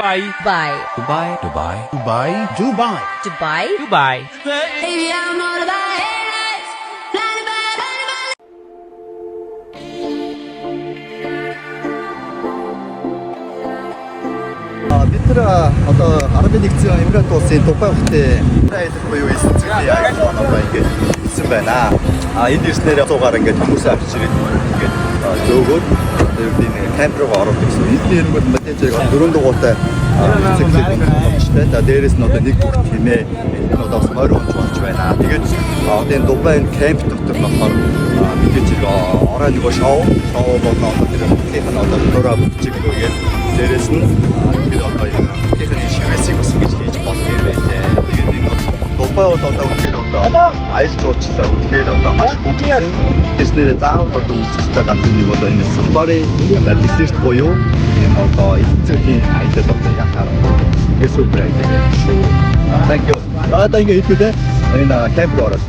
Dubai. Dubai. Dubai. Dubai. Dubai. Dubai. Dubai. Dubai. Baby, I'm all about headlights. 비트라 одоо Арабын нэгдсэн Эмират улсын Дубай хотын Эмират буюу эсцэг байгаа ингээд хэлсэн байна. Энд ирснээр 100 гаруй ингээд хүмүүс авчиж ирээд ингээд зөөгөөд энэ камп руу ороод ирсэн. Энд нэрэнгүүд мэдээж яг 4 дугуйтай циклик болчихтой. За дээрээс нь одоо нэг бүх тэмээ энэ одоо бас морь унж болж байна. Тэгээд одоо энэ Дубай камп дотор болохоор мэдээж яг ороо нөгөө шоу болоо одоо тэр бүхнийх нь одоо нураа бүжиг үгээд дээрээс нь бид одоо техникийн шивэсийг бас ингэж хийж болох юм байна. Тэгээд энэ Дубай бол одоо үнэхээр одоо айс жуулчлаа. Тэгэхээр одоо маш бүгд тэснэрээ заавал одоо үзэсгэлэнтэй газар нэг одоо энэ сафари десерт буюу энэ одоо эцгийн аялал одоо яхаар супер аялал шүү. Thank you. Одоо ингэ хэлбэлээ энэ камп ороод